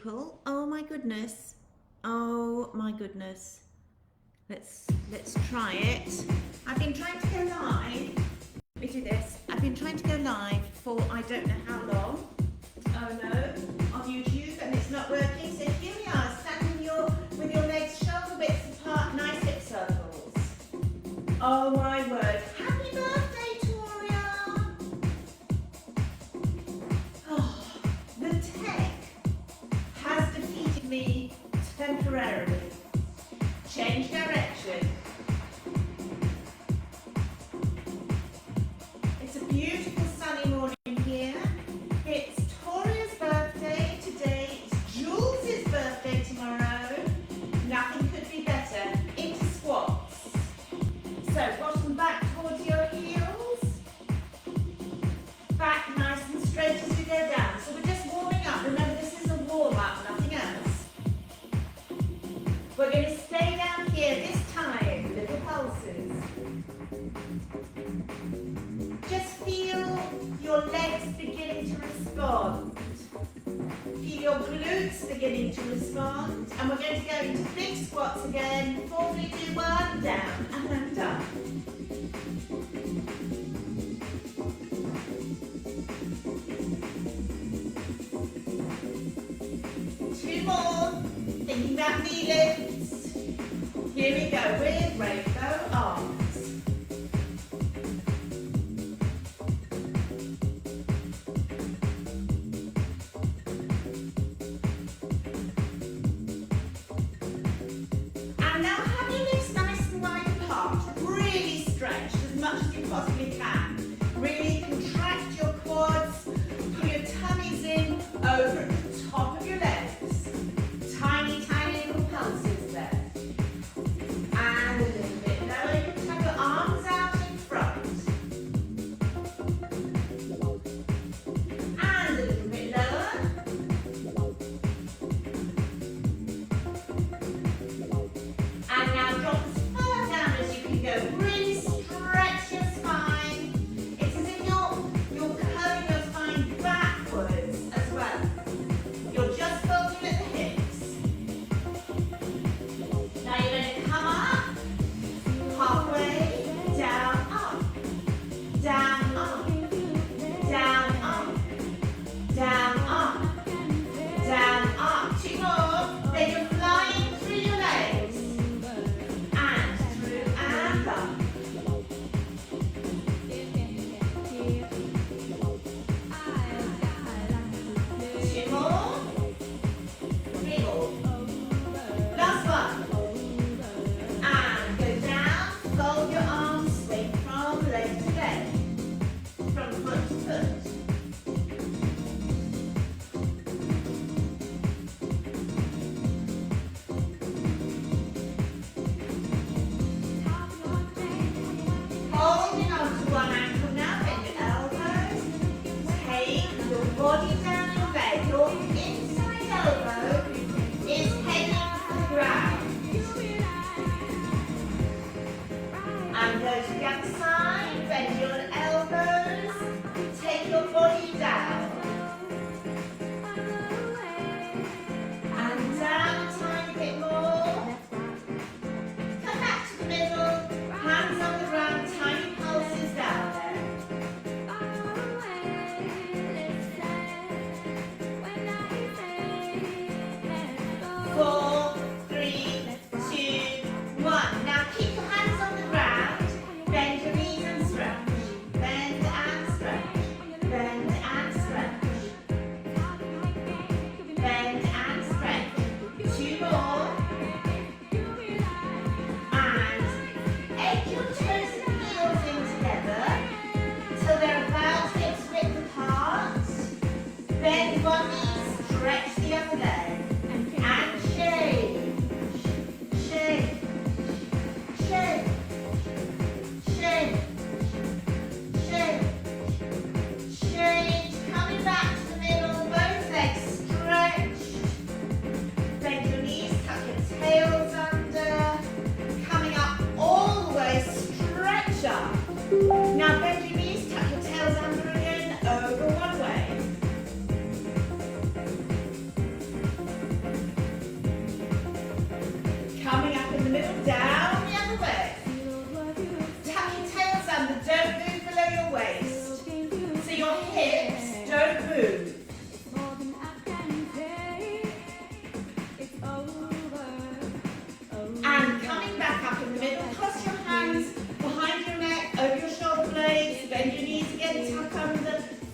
people. Oh my goodness. Oh my goodness. Let's try it. I've been trying to go live. Let me do this. I've been trying to go live for I don't know how long. Oh no, on YouTube, and it's not working. So here we are, standing with your legs shoulder width apart, nice hip circles. Oh my word. Happy birthday, Toria. Oh, the tech has defeated me temporarily. Change direction. It's a beautiful sunny morning here. It's Toria's birthday today. It's Jules' birthday tomorrow. Nothing could be better. Into squats. So bottom back towards your heels. Back nice and straight as we go down. So we're just warming up. Remember, this is a warm-up, nothing else. We're going to stay down here this time, little pulses. Just feel your legs beginning to respond. Feel your glutes beginning to respond. And we're going to go into big squats again. 4, 3, 2, 1, down, and then done. Two more. Thinking about knee lifts. Here we go with rainbow arms. And now have your legs nice and wide apart. Really stretch as much as you possibly can. Really contract your quads. Pull your tummies in over at the top of your legs. Tiny, tiny little pulses there. And a little bit.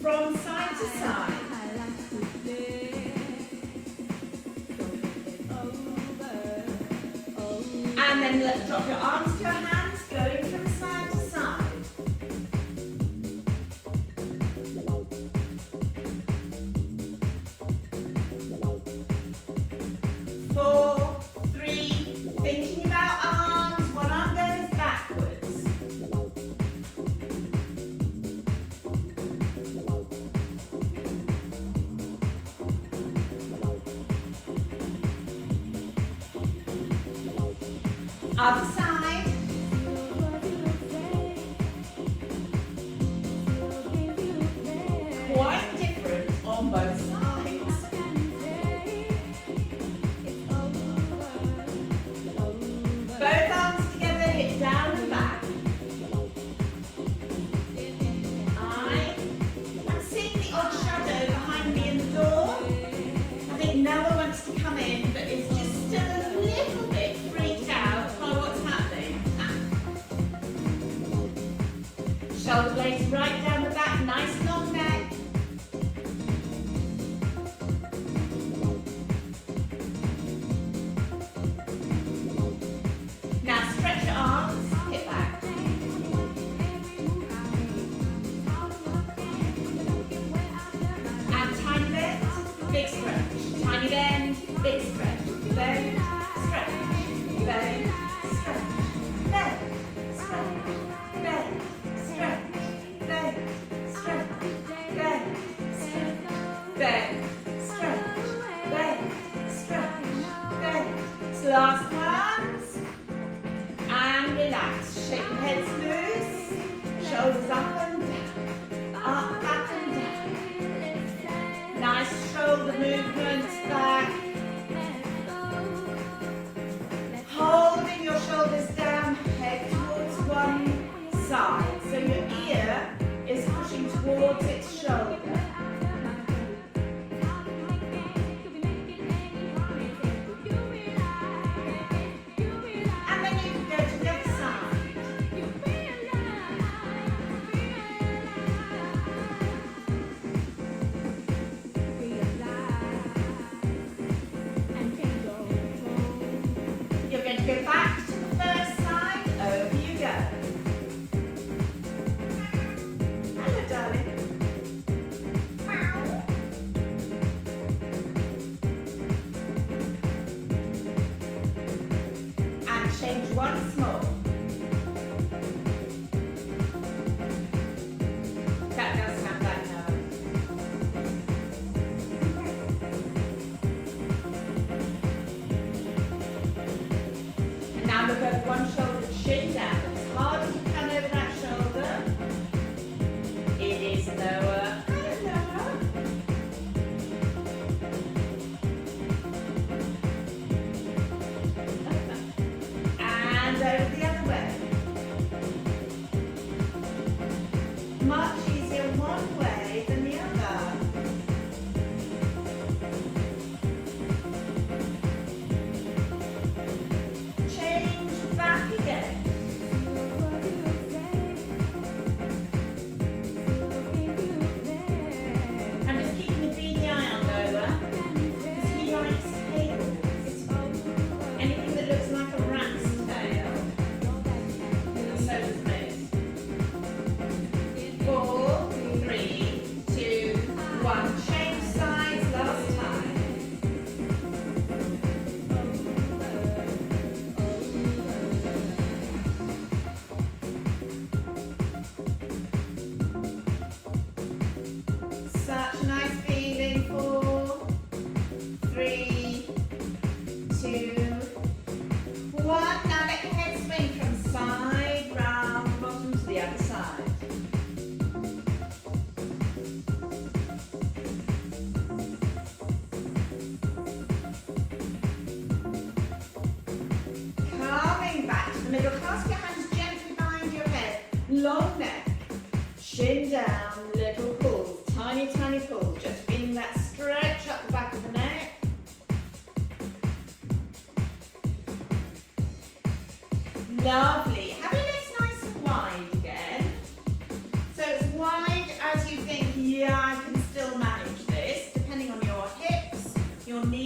from side to side. And then drop your arms to your hands, going from side to side. 4, 3, thinking about arms, one arm goes backwards. 'Other side. Quite different on both sides. Both arms together, hit down and back. I'm seeing the odd shadow behind me in the door. I think Noah wants to come in, but is just still a little bit freaked out by what's happening. Shoulder blades right down the back, nice long neck. Now stretch your arms, hip back. And tiny bend, big stretch. Tiny bend, big stretch. Bend, stretch. Bend, stretch. Bend, stretch. Bend, stretch. Bend, stretch. Bend, stretch. Bend, stretch. Bend, stretch. Bend. Last ones. And relax. Shake your heads loose. Shoulders up and down. Up, back and down. Nice shoulder movements back. Holding your shoulders down, head towards one side. So your ear is pushing towards its shoulder. And then you can go to the other side. You're going to go back to the first side. Over you go. Hello, darling. And change once more. That does sound like no. And now look over one shoulder, chin down. As hard as you can over that shoulder. It is Noah. Hello. And over the other way. Much easier one way than the other. Change back again. I'm just keeping a beady eye on Noah because he likes tails. Anything that looks like a rat's tail. And so does me. 4, 3, 2, 1. Change sides last time. Such a nice feeling. 4, 3, 2, 1. Now let your head swing from side, round, bottom to the other side. Coming back to the middle. Clasp your hands gently behind your head. Long neck. Chin down. Little pulls. Tiny, tiny pulls. Just feeling that stretch up the back of the neck. Lovely. Have your legs nice and wide again. So it's wide as you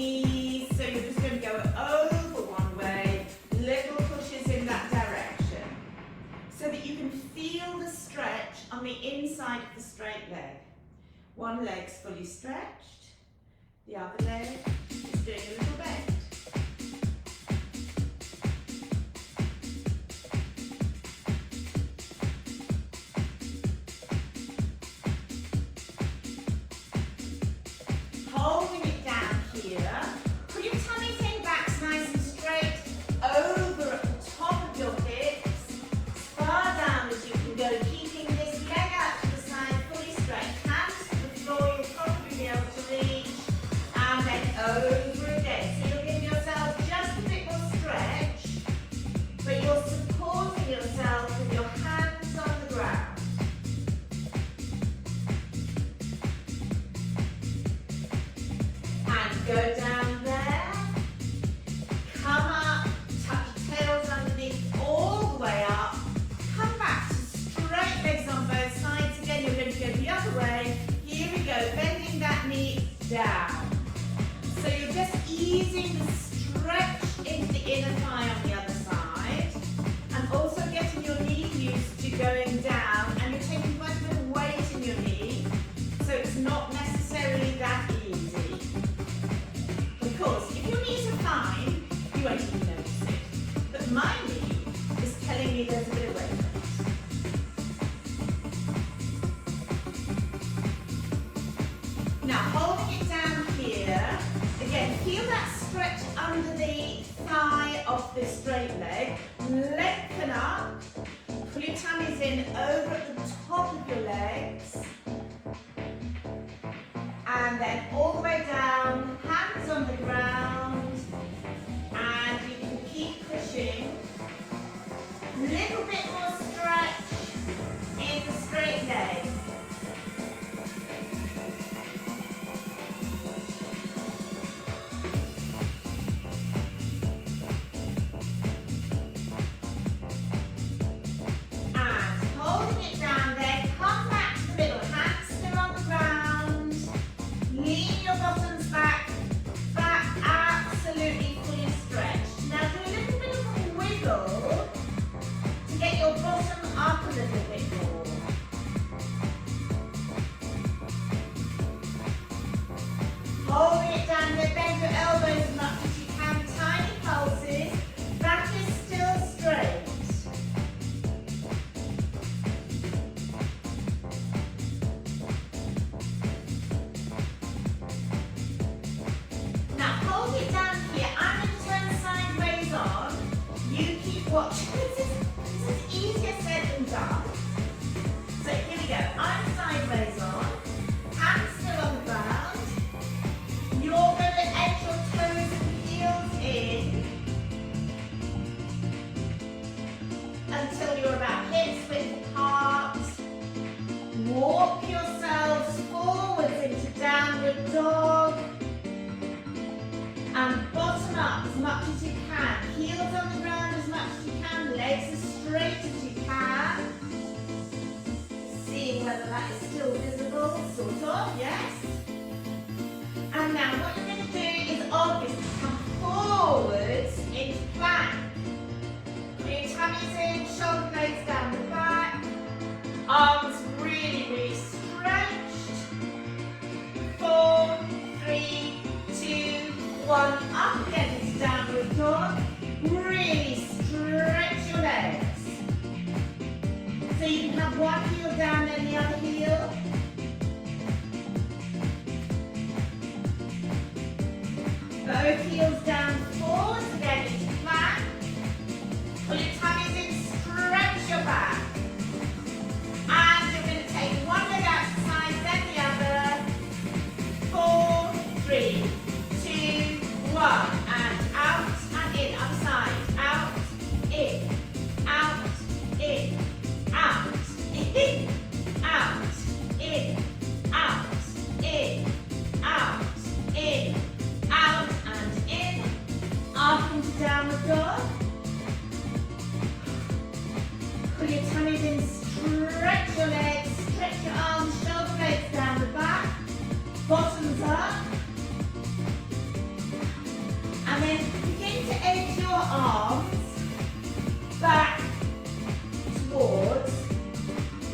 knees. So you're just going to go over one way, little pushes in that direction, so that you can feel the stretch on the inside of the straight leg. One leg's fully stretched, the other leg is doing a little bend. Holding it down here, put your tummies in, backs nice and straight, over at the top of your hips, as far down as you can go, keeping this leg out to the side, fully straight, hands to the floor, you'll probably be able to reach, and then over again. So you're giving yourself just a bit more stretch, but you're supporting yourself with your hands on the ground. Go down there, come up, tuck your tails underneath, all the way up, come back to straight legs on both sides. Again, you're going to go the other way. Here we go, bending that knee down. So you're just easing the stretch into the inner thigh on the other side, and also getting your knee used to going down, and you're taking quite a bit of weight in your knee, so it's not necessarily that easy. Of course, if your knees are fine, you won't even notice it. But my knee is telling me there's a bit of weight on it. Now, holding it down here, again, feel that stretch under the thigh of the straight leg. Lengthen up, pull your tummies in over at the top of your legs. And then all the way down, hands on the ground, and you can keep pushing. A little bit more stretch in the straight leg. And holding it down there, come back to the middle, hands still on the ground. Lean your bottoms back, absolutely fully stretched. Now do a little bit of a wiggle to get your bottom up a little bit more. Holding it down there, bend your elbows as much as you can, tiny pulses, back is still straight. Watch. This is easier said than done. So here we go. I'm sideways on. Hands still on the ground. You're going to edge your toes and heels in until you're about hips width apart. Walk yourselves forwards into downward dog. And bottom up as much as you can. Heels on the ground as much as you can. Legs as straight as you can. Seeing whether that is still visible, sort of, yes. And now what you're going to do is obviously come forwards into plank. Put your tummies in, shoulder blades down the back. Arms really, really stretched. 4, 3, 2, 1, up again into downward dog. Really stretch your legs. So you can have one heel down and the other heel. Both heels down, forwards again into plank. Pull your tummies in, stretch your back. And you're going to take one leg out to the side, then the other. 4, 3, 2, 1. And out and in, other side. Out, in, out, in, out, in, out, in, out, in, out, in, out and in. And then begin to edge your arms back towards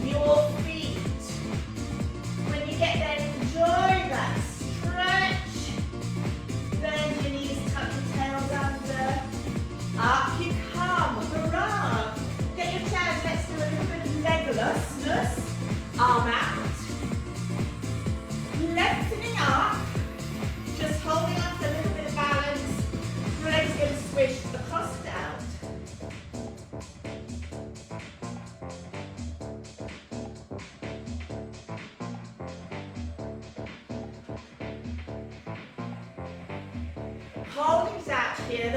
your feet. When you get there, enjoy that stretch. Bend your knees, tuck your tails under. Up you come, hurrah. Get your chairs, let's do a little bit of Legolasness. Arm out. Lengthening up. Just holding on to a little bit of balance. Your legs are going to swish across and out. Holding out here.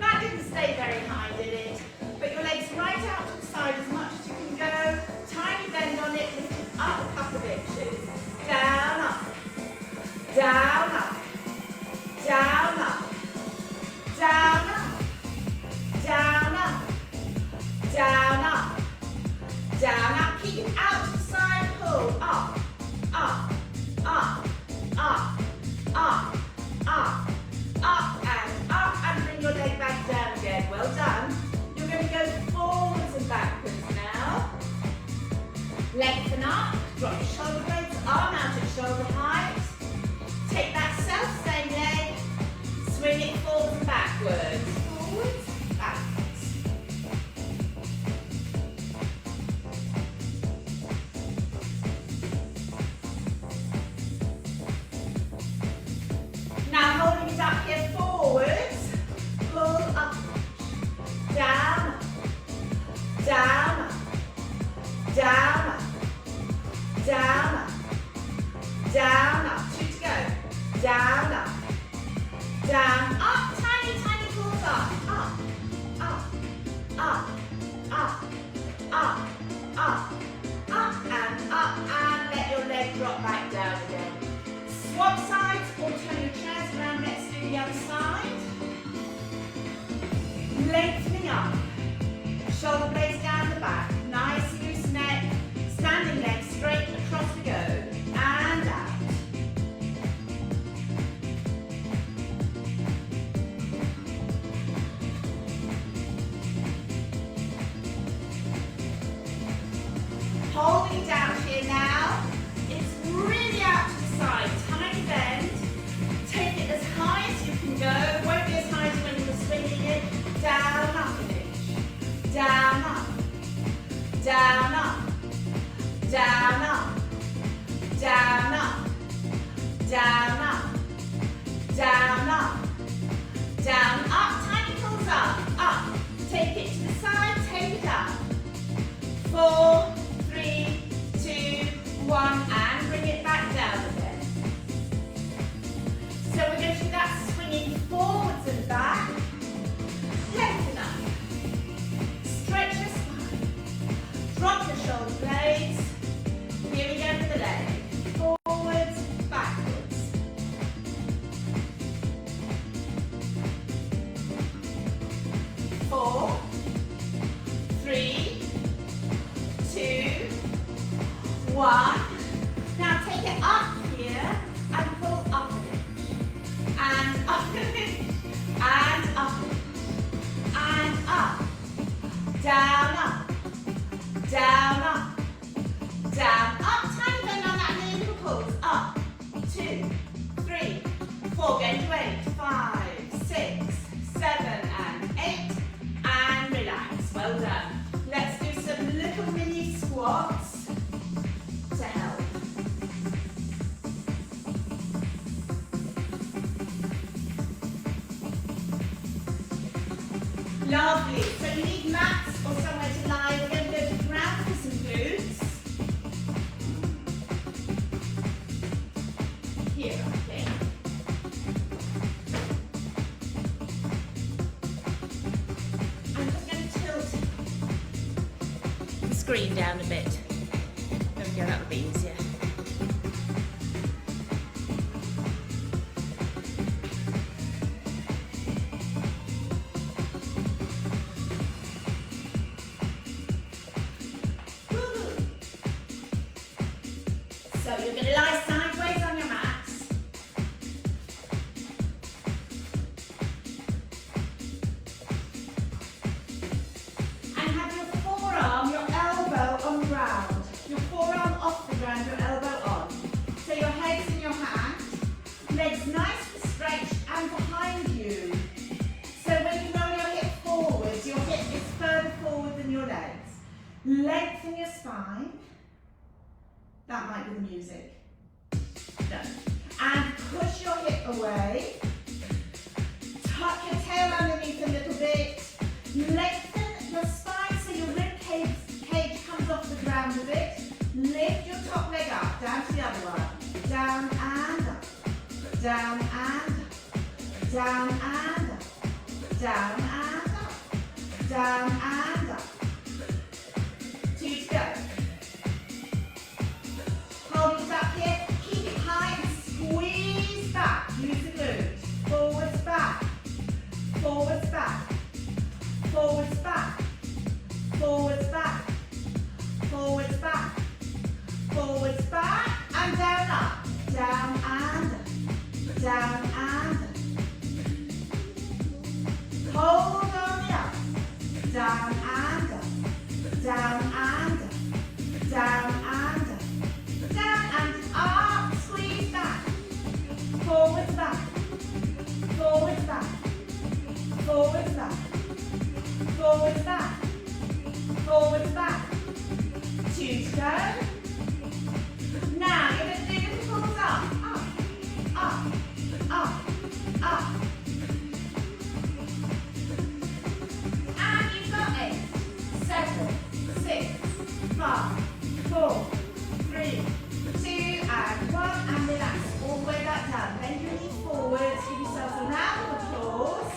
That didn't stay very high, did it? But your legs right out to the side as much as you can go. Tiny bend on it, lift it up a couple of inches. Down, up. Down, up. Down, up. Down, up. Down, up. Down, up. Down, up. Keep it out to the side, pull. Up, up, up, up, up, up. Up and bring your leg back down again. Well done. You're going to go forwards and backwards now. Lengthen up, drop your shoulder blades, arm out at shoulder height. Take that self same leg, swing it forwards and backwards. Forwards, backwards. Now holding it up here forwards, pull up, down, down, down, down, down, 2 to go, down, up, tiny, tiny pulls up, up, up, up, up, and let your leg drop back down again. Swap sides or turn your chairs around, let's do the other side. Lengthening up, shoulder blades down the back, nice loose neck, standing legs straight across we go, and out. Holding down here now, it's really out to the side, tiny bend, take it as high as you can go, won't be as high as when you were swinging it, down, up an inch, down, up, down, up, down, up, down, up, down, up, down, up, down, up, tiny pulls up, take it to the side, take it up, 4, 3, 2, 1, and bring it back down again. So we're going to do that swinging forwards and back, lengthen up, stretch your spine, drop your shoulder blades, here we go with the leg, forwards, backwards. Four, 3, 2, 1. Now take it up here and pull up an inch, and up an inch, and up an inch, and up, down, up, down, up, down, up, tiny bend on that knee, little pulls, up, 2, 3, 4, going to 8, 5, 6, 7, and 8, and relax, well done. Let's do some little mini squats to help. Lovely, so you need mats or somewhere to lie. We're going to go to the ground for some glutes. Here, I think. I'm just going to tilt the screen down a bit. There we go, that would be easier. So you're going to lie sideways on your mats. ground, your elbow on. So your head's in your hand, legs nice and stretched and behind you. So when you roll your hip forwards, your hip is further forward than your legs. Lengthen your spine. That might be the music. No. And push your hip away. Tuck your tail underneath a little bit. Lengthen your spine so your rib cage comes off the ground a bit. Lift your top leg up, down to the other one. Down and up. Down and up. Down and up. Down and up. Down and up. 2 to go. Hold it up here. Keep it high and squeeze back. Use the glutes. Forwards, back. Forwards, back. Forwards, back. Forwards, back. Forwards, back. Forwards, back. And down, up. Down and up. Down and up. Hold on the up. Down and up. Down and up. Down and up. Down and up. Squeeze back. Forwards, back. Forwards, back. Forwards, back. Forwards, back. Forwards, back. 2 to go. Now you're going to do little pulls up. Up. Up. Up. Up. And you've got 8, 7, 6, 5, 4, 3, 2, and 1. And relax all the way back down. Bend your knees forwards. Give yourself a round of applause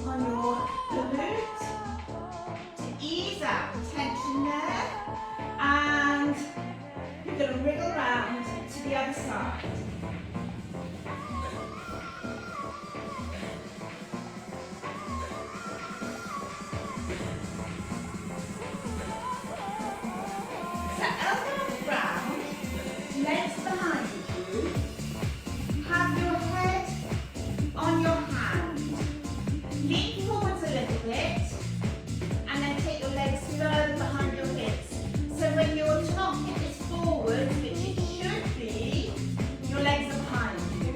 on your glute to ease out the tension there. And you're going to wriggle around to the other side. So elbow on the ground, legs behind you. Have your head on your hand. Lean forwards a little bit and then take your legs further behind your hips. So when your top hip is forward, which it should be, your legs are behind you.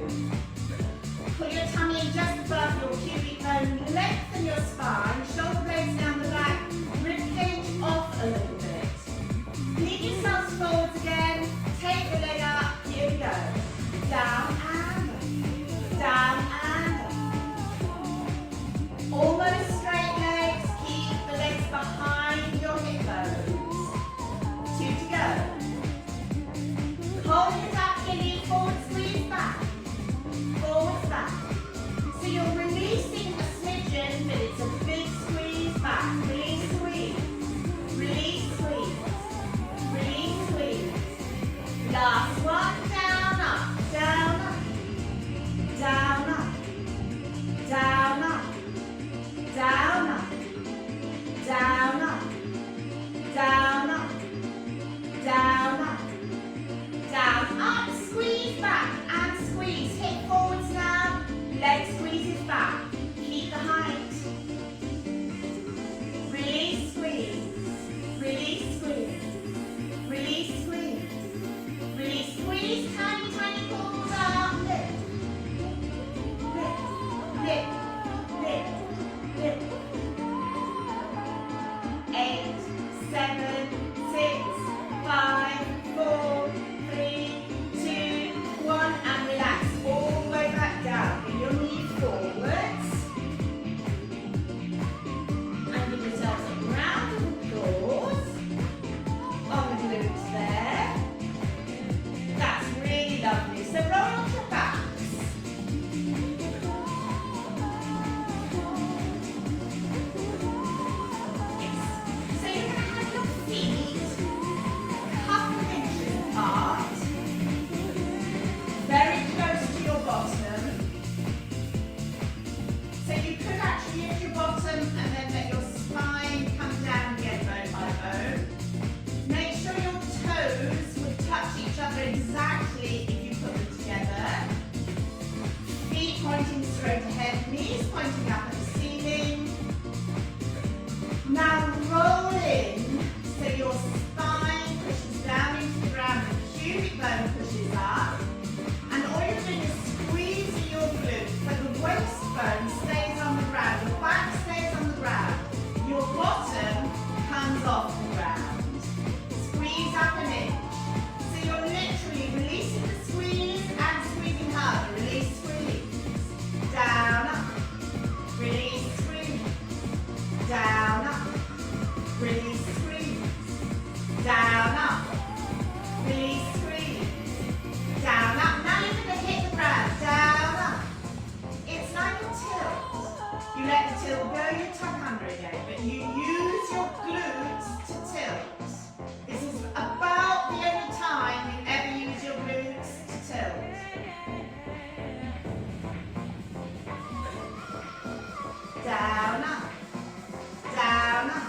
Put your tummy in just above your pubic bone. Lengthen your spine. Shoulder blades down the back. Rib cage off a little bit. Lead yourselves forwards again. Take the leg up. Here we go. Down and up. Down and up. Almost straight legs. Keep the legs behind your hip bones. 2 to go. Hold it up here. Lean forward. Squeeze back. Forwards back. So you're releasing a smidgen, but it's a big squeeze back. Release, squeeze. Release, squeeze. Release, squeeze. Last one. Down, up. Down, up. Down, up. Down, up. Down, up. Down, up. Down, up. Down, up. Down, up. Squeeze back and squeeze. Hip forwards now. Leg squeezes back. Keep the height. Release, squeeze. Release, squeeze. Release, squeeze. Release, squeeze. Tiny, tiny pulls up. Lift. Lift. Lift. Lift. Lift. 8, 7, 6, 5, 4, 3, 2, 1, and relax all the way back down. Bring your knees forwards. And give yourselves a round of applause on the glutes there. That's really lovely. So roll onto your backs. Yes. So you're going to have your feet a couple of inches apart. Very close to your bottom. So you could actually lift your bottom and then let your spine come down again bone by bone. Make sure your toes would touch each other exactly if you put them together. Feet pointing straight ahead, knees pointing up at the ceiling. Now roll in so your spine pushes down into the ground. bone pushes up. And all you're doing is squeezing your glutes, but the waist bone stays on the ground, your back stays on the ground, your bottom comes off the ground. Squeeze up an inch. So you're literally releasing the squeeze and squeezing harder. Release, squeeze. Down, up. Release, squeeze. Down, up. Release, squeeze. Down, up. Release, squeeze. Down, up. Now you're going to hit the ground. Down, up. It's like a tilt. You let the tilt go, you tuck under again, but you use your glutes to tilt. This is about the only time you ever use your glutes to tilt. Down, up. Down, up.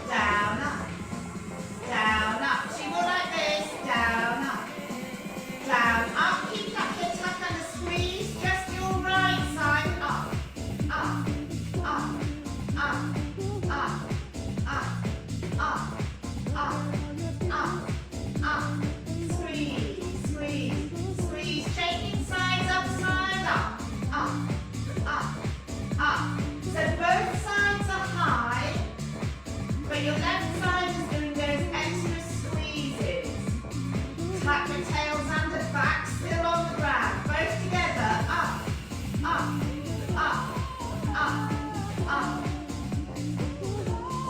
Down, up. Down, up. So you go like this. Down, up. Down, up. Keep up your tuck under squeeze. Just your right side up. Up. Up. Up. Up. Up. Up. Up. Up. Up. Squeeze. Squeeze. Squeeze. Shaking sides up, side up. Up. Up. Up. So both sides are high, but your left side is doing those extra squeezes. Tuck your tails under, back still on the ground. Both together. Up. Up. Up. Up. Up.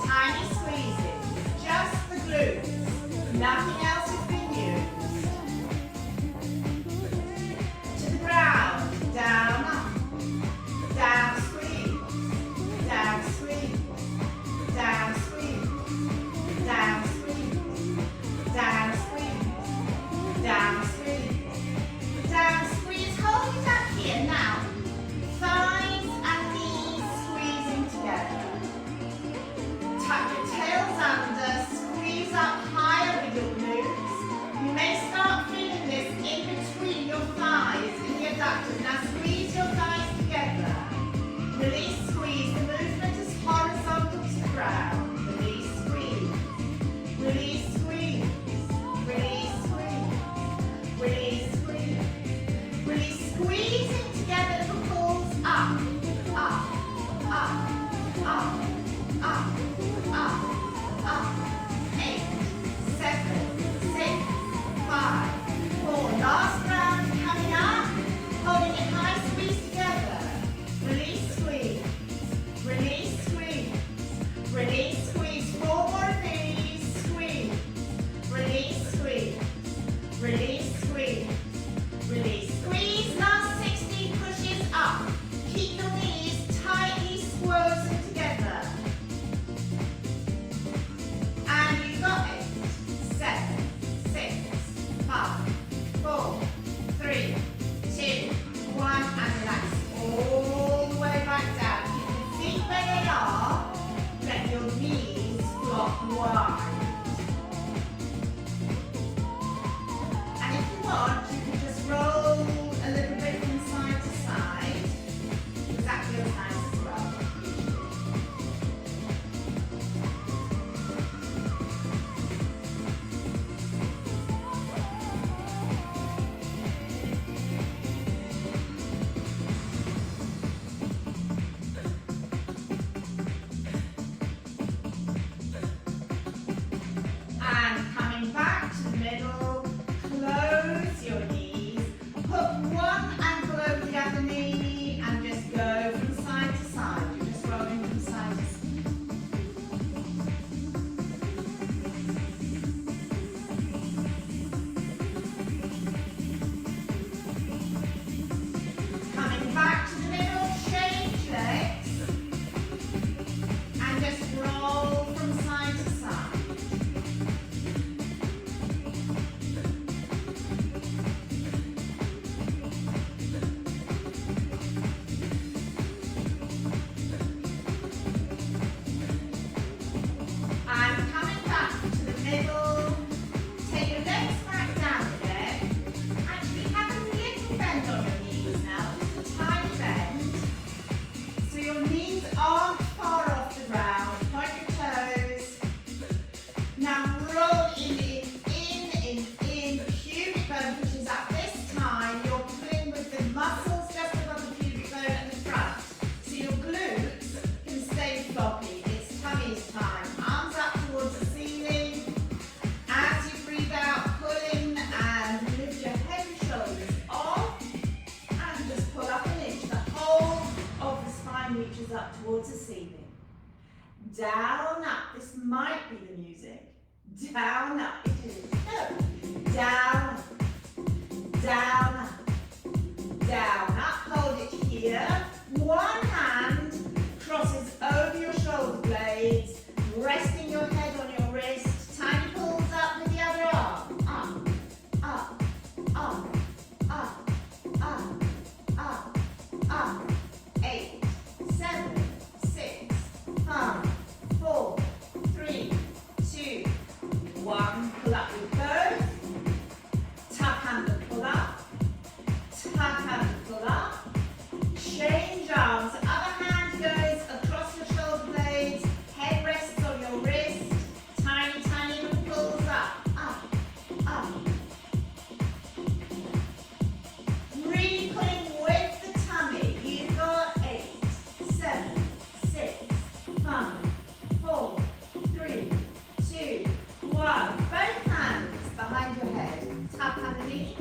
Tiny squeezes. Just the glutes. Nothing else has been used. To the ground. Down, up. Down, squeeze. Down, squeeze. Down, squeeze. Down, squeeze. Down, squeeze. Down, squeeze. Down, squeeze. Hold it up here now. Thighs and knees squeezing together. Tuck your tails under. Squeeze up higher with your glutes. You may start feeling this in between your thighs in the adductors. Now squeeze your thighs together. Release, squeeze. The movement is horizontal to the ground. Release, squeeze. Release, squeeze. Release, squeeze. Release, squeeze. Release, squeezing together little pulls up, up, up, up, up, up, up. 8, 7, 6, 5, 4. Last round coming up. Holding it high, squeeze together. Release, squeeze. Release, squeeze. Release, squeeze. 4 more of these. Squeeze. Release, squeeze. Release, squeeze. Release, squeeze. Last 60 pushes up. Keep your knees tightly squozen together. And you got it. 7, 6, 5, 4, 3, 2, 1, and relax all the way back down. Keep your feet where they are. Let your knees flop wide. And if you want, you can just roll a little bit from side to side. That feels nice as well. reaches up towards the ceiling. Down, up. This might be the music. Down, up. It is. Go. Down, down, up. Down, up. Hold it here. One hand crosses over your shoulder blades, resting your head on your wrist. Tiny pulls up with the other arm. Up, up, up, up, up, up, up. 8, 7, 6, 5, 4, 3, 2, 1. Pull up with both. Tuck hand and pull up. Tuck hand and pull up. Change arms. Other hand goes across your shoulder blades. Head rests on your wrist. Tiny, tiny little pulls up. Up, up. Really pulling with the tummy. You've got 8, 7, 6, 5, 4, 3, 2, 1. Both hands behind your head. Tuck underneath.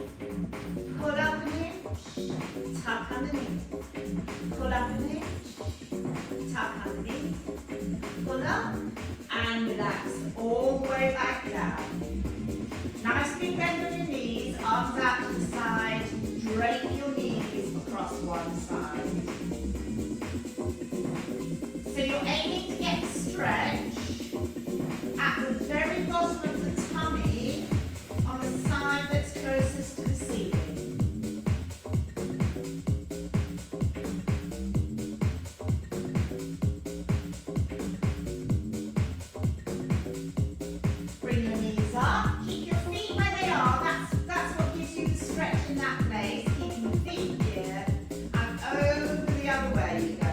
Pull up and in. Tuck underneath. Pull up and in. Tuck underneath. Pull up and relax all the way back down. Nice big bend on your knees. Arms out to the side. Drape your knees across one side. So you're aiming to get stretch at the very bottom of the tummy on the side that's closest to the ceiling. Bring your knees up. Keep your feet where they are. That's what gives you the stretch in that place. Keeping the feet here and over the other way you go.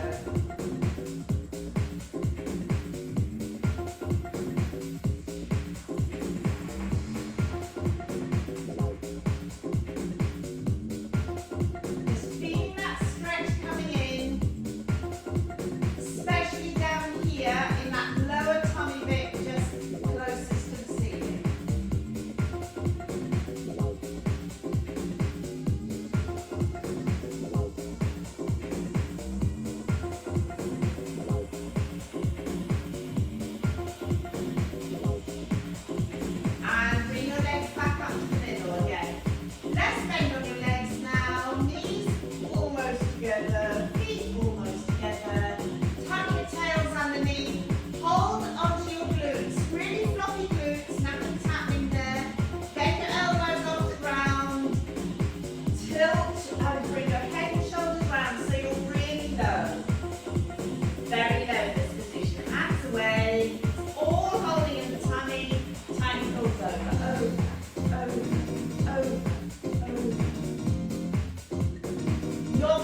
Pull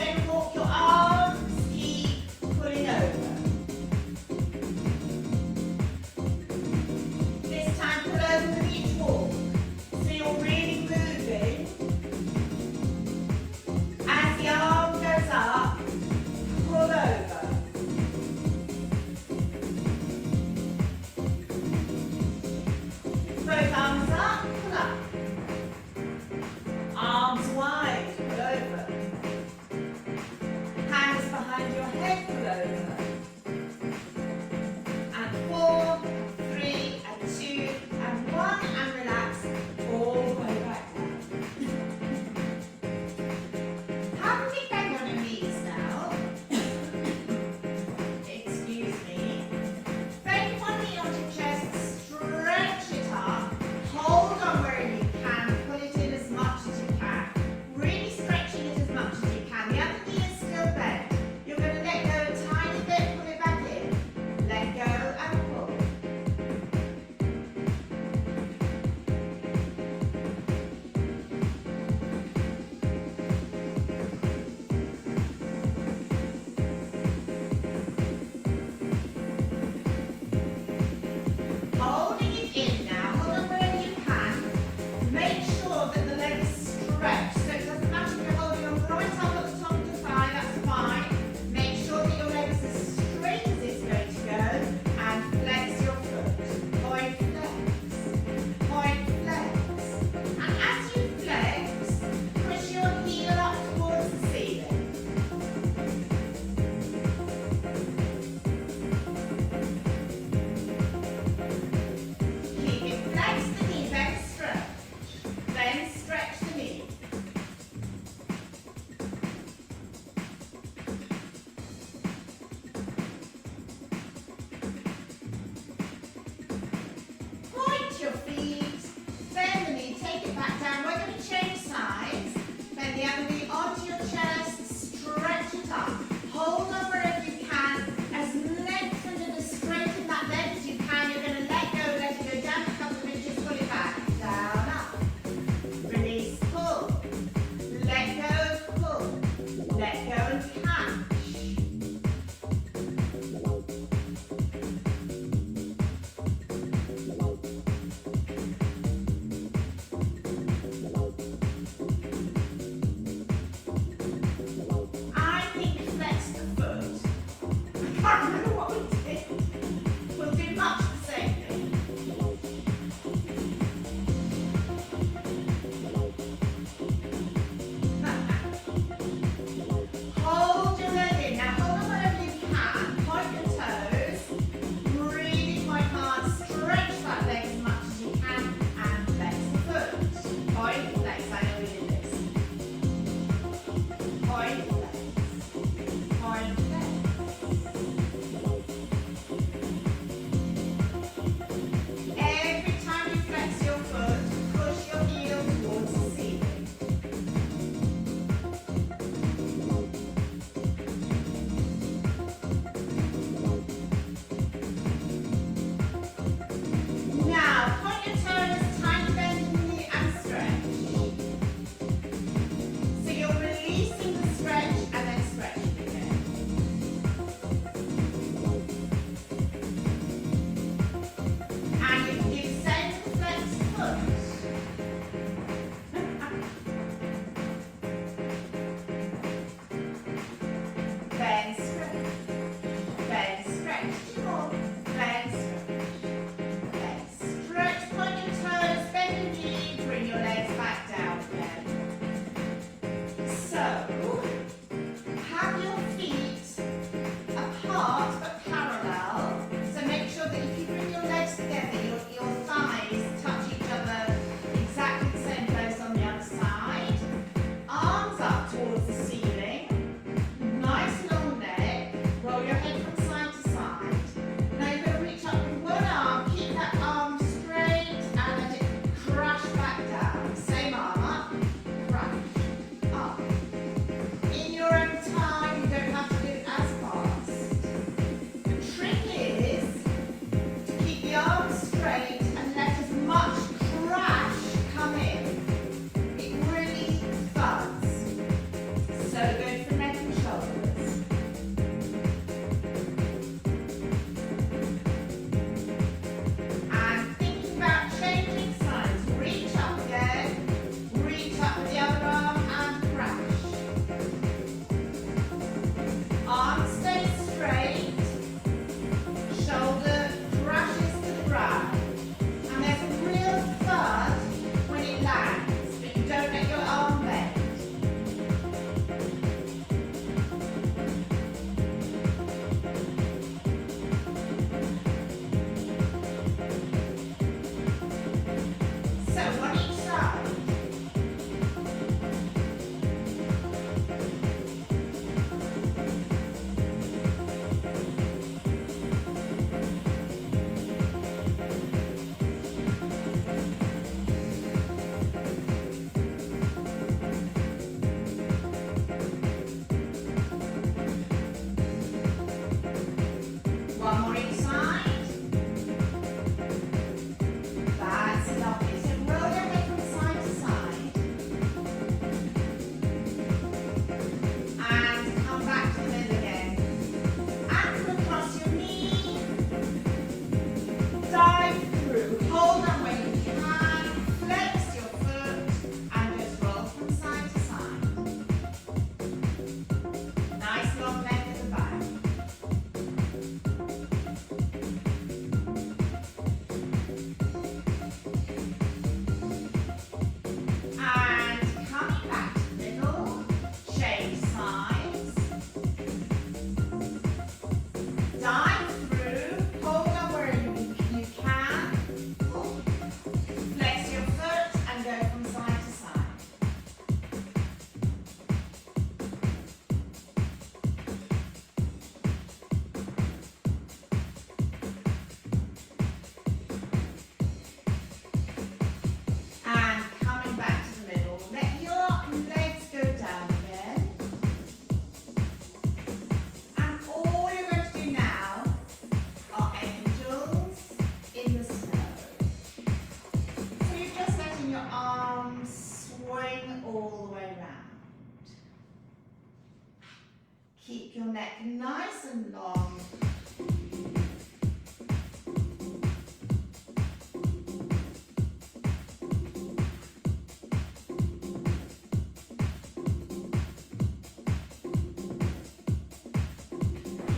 neck nice and long.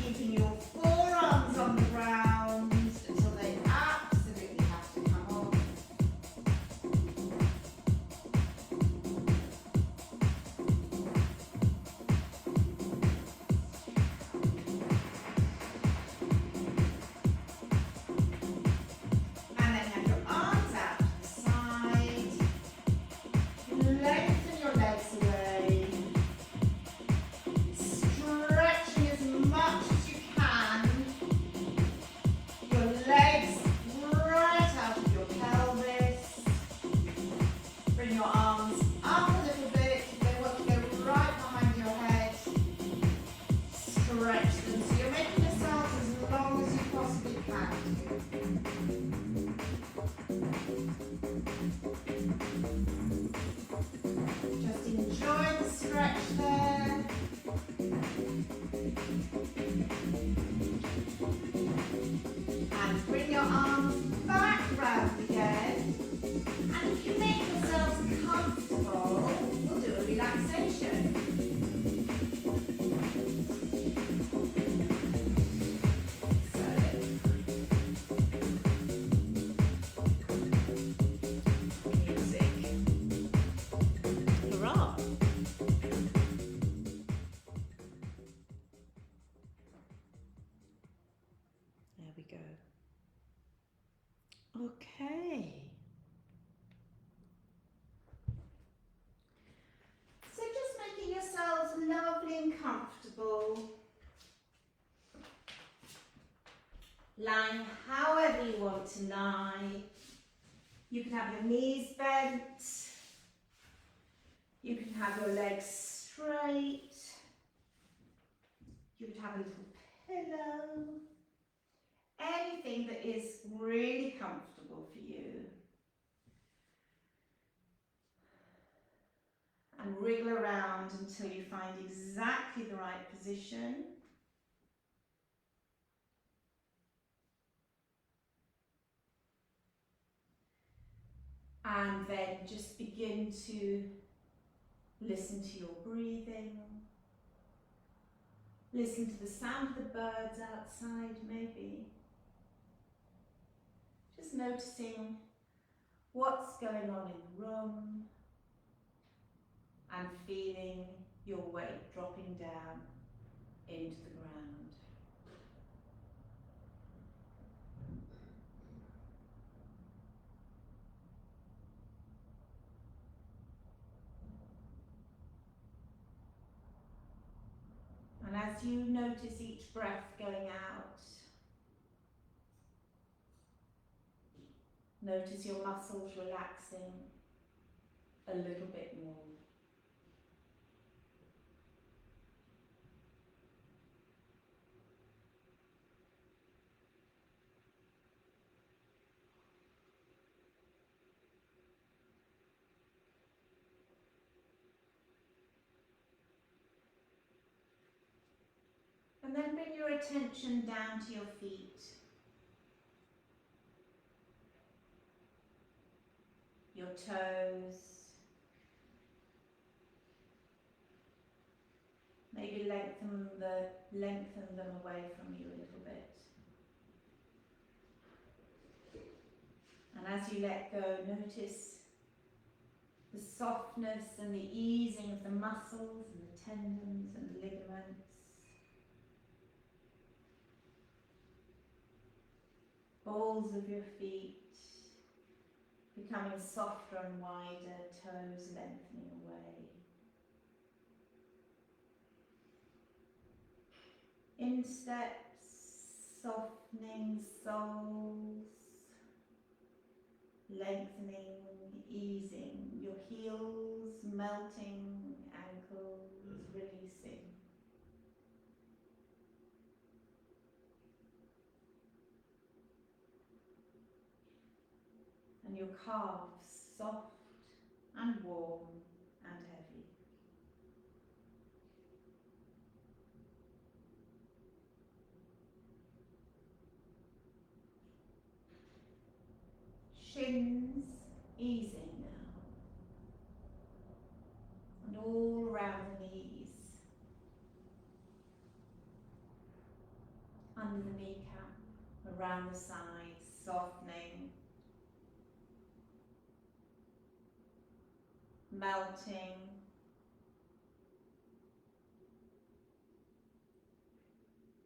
Keeping your forearms on the ground until they absolutely have to come off. And then have your arms out to the side. Lengthen your legs away. Stretching as much as you can. Your legs right out of your pelvis. Bring your arms up a little bit. They want to go right behind your head. Stretch them. So you're making yourself as long as you possibly can. Just enjoy the stretch there. And bring your arms back round again. And if you make yourselves comfortable, we'll do a relaxation. Hurrah! There we go. Okay. So just making yourselves lovely and comfortable. Lying however you want to lie. You can have your knees bent. You can have your legs straight. You could have a little pillow. Anything that is really comfortable for you. And wriggle around until you find exactly the right position. And then just begin to listen to your breathing. Listen to the sound of the birds outside, maybe. Just noticing what's going on in the room and feeling your weight dropping down into the ground. And as you notice each breath going out, notice your muscles relaxing a little bit more. And then bring your attention down to your feet. Your toes. Maybe lengthen them away from you a little bit. And as you let go, notice the softness and the easing of the muscles and the tendons and the ligaments. Balls of your feet becoming softer and wider, toes lengthening away. Insteps, softening soles, lengthening, easing, your heels melting, ankles releasing. And your calves soft and warm and heavy. Shins easing now. And all around the knees. Under the kneecap, around the sides, softening. Melting.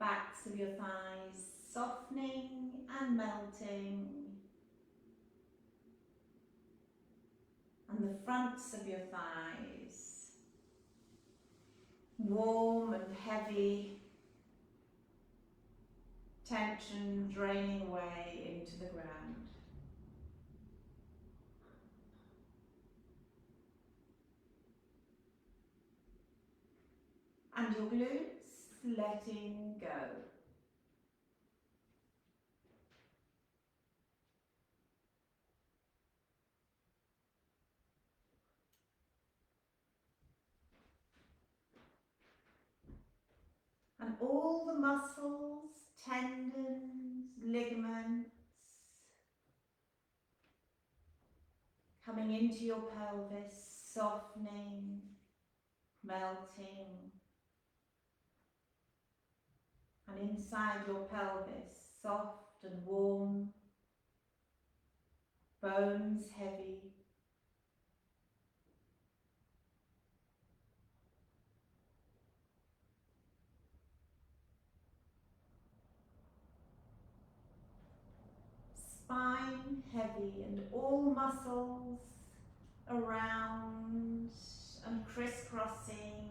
Backs of your thighs softening and melting. And the fronts of your thighs warm and heavy. Tension draining away into the ground. And your glutes letting go. And all the muscles, tendons, ligaments coming into your pelvis, softening, melting. And inside your pelvis, soft and warm, bones heavy. Spine heavy and all muscles around and crisscrossing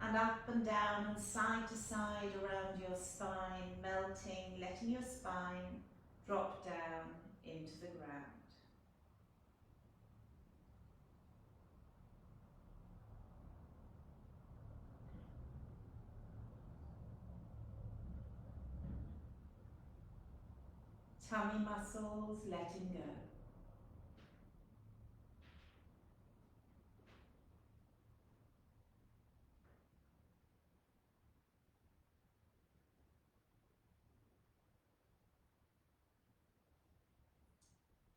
and up and down and side to side around your spine, melting, letting your spine drop down into the ground. Tummy muscles letting go.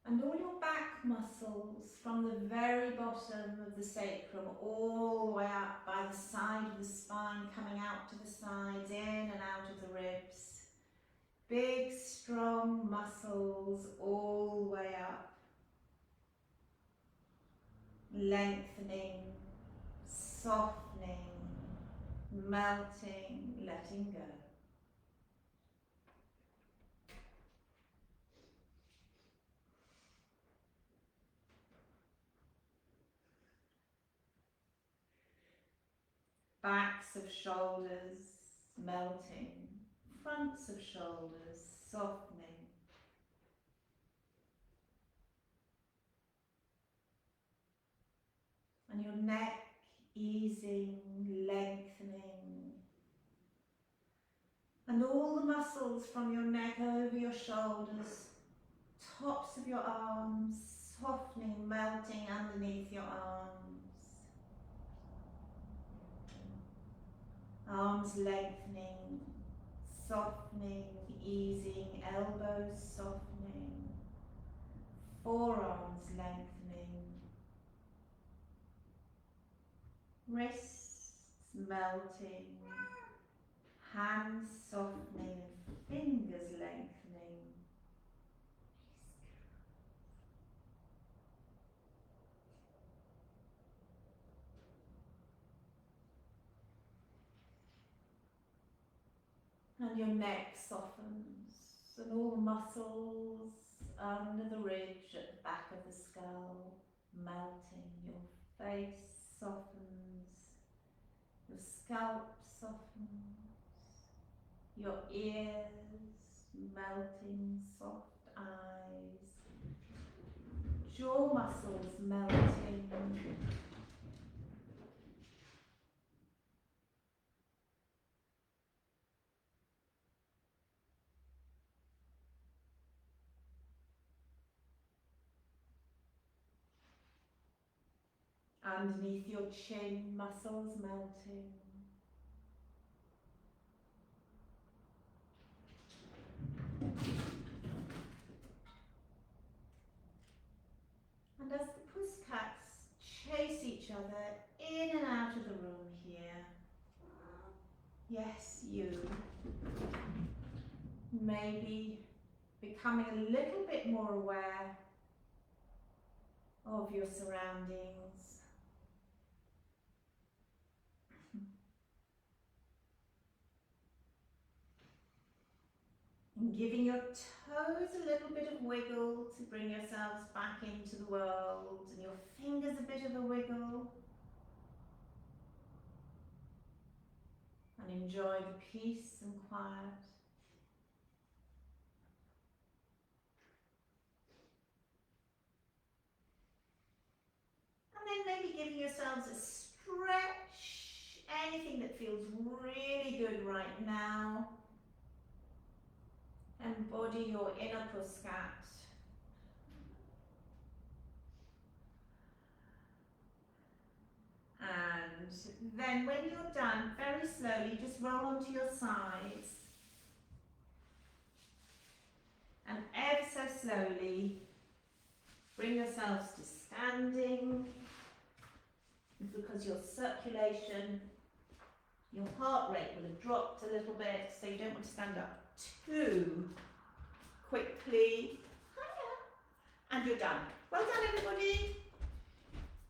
And all your back muscles from the very bottom of the sacrum all the way up by the side of the spine, coming out to the sides, in and out of the ribs. Big, strong muscles all the way up. Lengthening, softening, melting, letting go. Backs of shoulders melting, fronts of shoulders softening. And your neck easing, lengthening. And all the muscles from your neck over your shoulders, tops of your arms, softening, melting underneath your arms. Arms lengthening, softening, easing, elbows softening, forearms lengthening, wrists melting, hands softening, fingers lengthening. And your neck softens, and all the muscles under the ridge at the back of the skull melting. Your face softens, your scalp softens, your ears melting, soft eyes, jaw muscles melting. Underneath your chin, muscles melting. Yes, you. Maybe becoming a little bit more aware of your surroundings. And giving your toes a little bit of wiggle to bring yourselves back into the world, and your fingers a bit of a wiggle. And enjoy the peace and quiet. And then maybe giving yourselves a stretch, anything that feels really good right now. Embody your inner Puskat. And then when you're done, very slowly, just roll onto your sides. And ever so slowly, bring yourselves to standing. Because your circulation, your heart rate will have dropped a little bit, so you don't want to stand up too quickly. And you're done. Well done, everybody.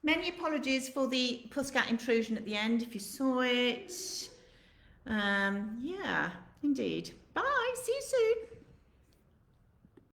Many apologies for the Puskat intrusion at the end, if you saw it. Yeah, indeed. Bye, see you soon.